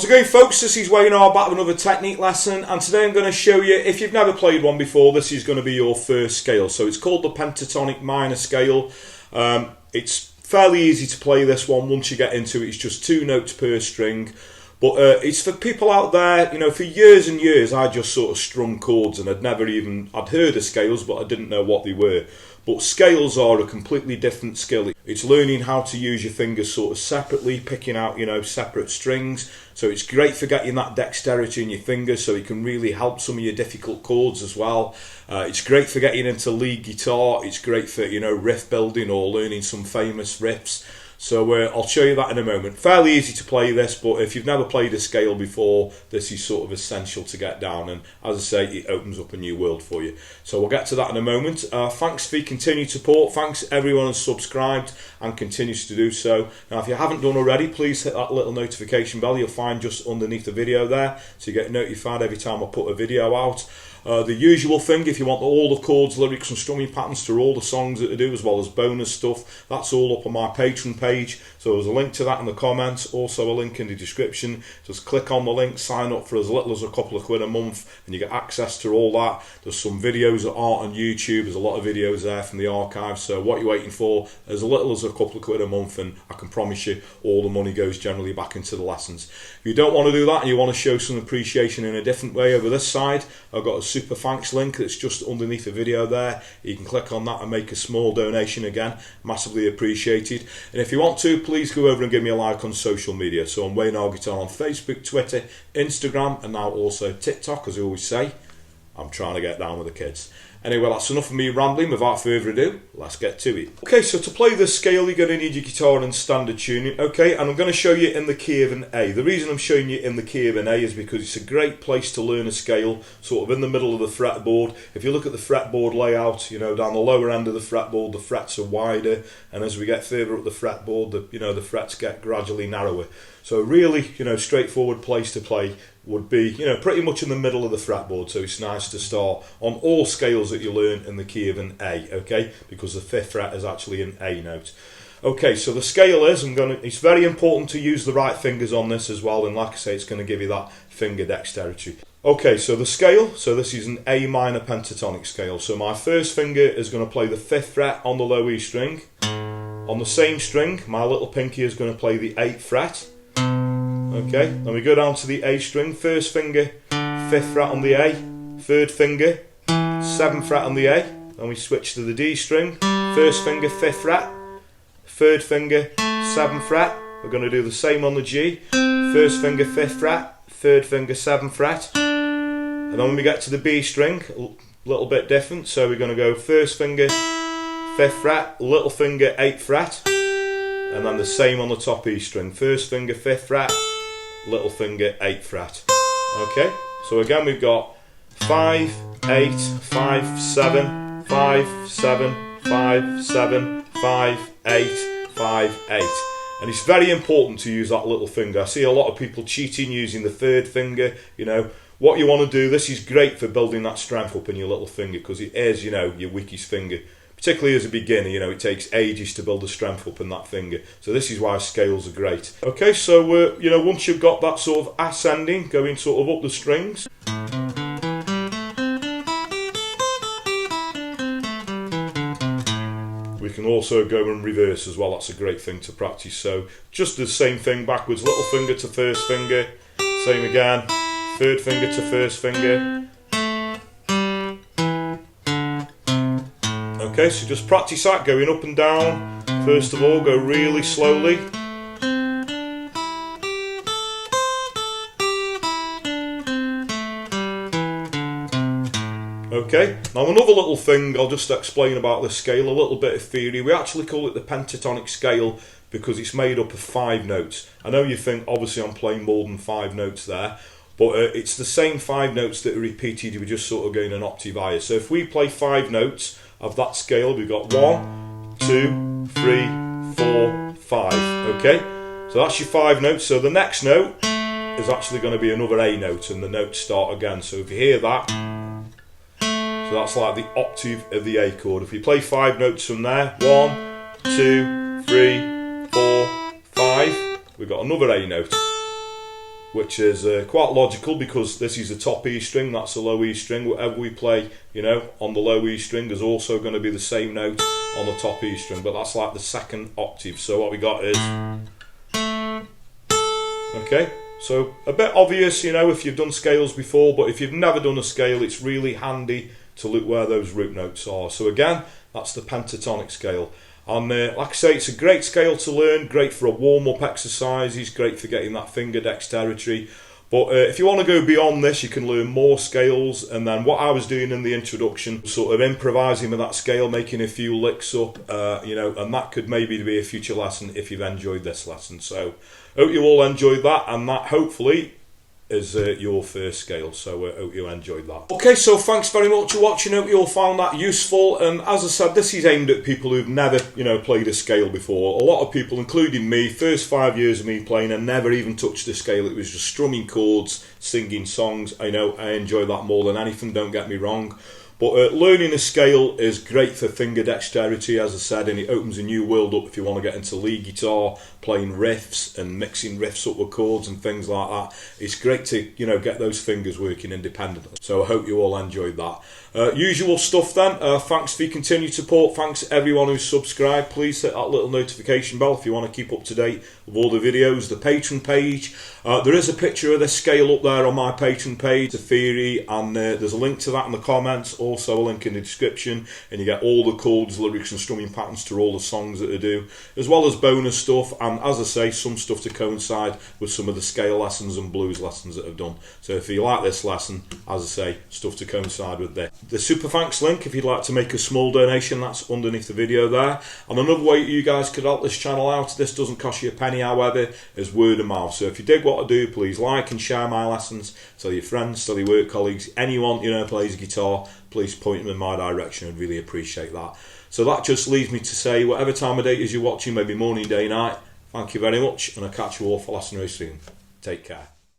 again folks, this is Wayne R back with another technique lesson, and today I'm going to show you, if you've never played one before, this is going to be your first scale. So it's called the Pentatonic minor scale. It's fairly easy to play this one once you get into it. It's just 2 notes per string. But it's for people out there, you know, for years and years I just sort of strummed chords and I'd heard of scales but I didn't know what they were. But scales are a completely different skill. It's learning how to use your fingers sort of separately, picking out, you know, separate strings. So it's great for getting that dexterity in your fingers, so it can really help some of your difficult chords as well. It's great for getting into lead guitar. It's great for, you know, riff building or learning some famous riffs. So I'll show you that in a moment. Fairly easy to play this, but if you've never played a scale before, this is sort of essential to get down, and as I say, it opens up a new world for you. So we'll get to that in a moment. Thanks for your continued support. Thanks everyone who's subscribed and continues to do so. Now if you haven't done already, please hit that little notification bell you'll find just underneath the video there, so you get notified every time I put a video out. The usual thing, if you want all the chords, lyrics and strumming patterns to all the songs that I do, as well as bonus stuff, that's all up on my Patreon page. So there's a link to that in the comments, also a link in the description. Just click on the link, sign up for as little as a couple of quid a month, and you get access to all that. There's some videos that aren't on YouTube. There's a lot of videos there from the archive. So what you're waiting for, as little as a couple of quid a month, and I can promise you all the money goes generally back into the lessons. If you don't want to do that and you want to show some appreciation in a different way, over this side I've got a super thanks link that's just underneath the video there. You can click on that and make a small donation, again, massively appreciated. And if you want to, please go over and give me a like on social media. So I'm Wayne R Guitar on Facebook, Twitter, Instagram, and now also TikTok. As I always say, I'm trying to get down with the kids. Anyway, that's enough of me rambling. Without further ado, let's get to it. Okay, so to play this scale, you're going to need your guitar in standard tuning. Okay, and I'm going to show you in the key of an A. The reason I'm showing you in the key of an A is because it's a great place to learn a scale, sort of in the middle of the fretboard. If you look at the fretboard layout, you know, down the lower end of the fretboard, the frets are wider, and as we get further up the fretboard, the frets get gradually narrower. So a really, you know, straightforward place to play would be, you know, pretty much in the middle of the fretboard. So it's nice to start on all scales that you learn in the key of an A, okay? Because the 5th fret is actually an A note. Okay, so the scale is, it's very important to use the right fingers on this as well, and like I say, it's going to give you that finger dexterity. Okay, so the scale, so this is an A minor pentatonic scale. So my first finger is going to play the 5th fret on the low E string. On the same string, my little pinky is going to play the 8th fret. Okay, then we go down to the A string, first finger, 5th fret on the A, 3rd finger, 7th fret on the A, then we switch to the D string, first finger, 5th fret, 3rd finger, 7th fret, we're going to do the same on the G, first finger, 5th fret, 3rd finger, 7th fret, and then when we get to the B string, a little bit different, so we're going to go first finger, 5th fret, little finger, 8th fret, and then the same on the top E string, first finger, 5th fret, little finger, 8th fret. Okay, so again we've got 5, 8, 5, 7, 5, 7, 5, 7, 5, 8, 5, 8. And it's very important to use that little finger. I see a lot of people cheating using the 3rd finger. You know, what you want to do, this is great for building that strength up in your little finger, because it is, you know, your weakest finger. Particularly as a beginner, you know, it takes ages to build the strength up in that finger. So this is why scales are great. Okay, so, you know, once you've got that sort of ascending, going sort of up the strings. We can also go in reverse as well. That's a great thing to practice. So just the same thing backwards, little finger to first finger. Same again, 3rd finger to first finger. Okay, so just practice that, going up and down. First of all, go really slowly. Okay, now another little thing I'll just explain about this scale, a little bit of theory. We actually call it the pentatonic scale because it's made up of 5 notes. I know you think, obviously I'm playing more than 5 notes there, but it's the same 5 notes that are repeated, we're just sort of going an octave higher. So if we play 5 notes of that scale, we've got 1, 2, 3, 4, 5. Okay, so that's your 5 notes. So the next note is actually going to be another A note, and the notes start again. So if you hear that, so that's like the octave of the A chord. If you play 5 notes from there, 1, 2, 3, 4, 5, we've got another A note. which is quite logical because this is a top E string, that's a low E string. Whatever we play, you know, on the low E string is also going to be the same note on the top E string, but that's like the second octave. So what we got is, okay, so a bit obvious, you know, if you've done scales before, but if you've never done a scale, it's really handy to look where those root notes are. So again, that's the pentatonic scale. And like I say, it's a great scale to learn, great for a warm-up exercises, great for getting that finger dexterity. But if you want to go beyond this, you can learn more scales. And then what I was doing in the introduction, sort of improvising with that scale, making a few licks up, you know, and that could maybe be a future lesson if you've enjoyed this lesson. So hope you all enjoyed that, and that hopefully is your first scale, so hope you enjoyed that. Okay, so thanks very much for watching. Hope you all found that useful. And as I said, this is aimed at people who've never, you know, played a scale before. A lot of people, including me, first 5 years of me playing, and never even touched a scale. It was just strumming chords, singing songs. I know I enjoy that more than anything, don't get me wrong. But learning a scale is great for finger dexterity, as I said, and it opens a new world up if you want to get into lead guitar, playing riffs and mixing riffs up with chords and things like that. It's great to, you know, get those fingers working independently. So I hope you all enjoyed that. Usual stuff then. Thanks for your continued support. Thanks everyone who's subscribed. Please hit that little notification bell if you want to keep up to date with all the videos. The Patreon page. There is a picture of this scale up there on my Patreon page, the theory, and there's a link to that in the comments. Also a link in the description, and you get all the chords, lyrics and strumming patterns to all the songs that I do, as well as bonus stuff, and as I say, some stuff to coincide with some of the scale lessons and blues lessons that I've done. So if you like this lesson, as I say, stuff to coincide with this. The super thanks link, if you'd like to make a small donation, that's underneath the video there. And another way you guys could help this channel out, this doesn't cost you a penny however, is word of mouth. So if you dig what I do, please like and share my lessons, tell your friends, tell your work colleagues, anyone you know plays guitar, please point them in my direction. I'd really appreciate that. So that just leaves me to say, whatever time of day it is you're watching, maybe morning, day, night, thank you very much, and I'll catch you all for lesson very soon. Take care.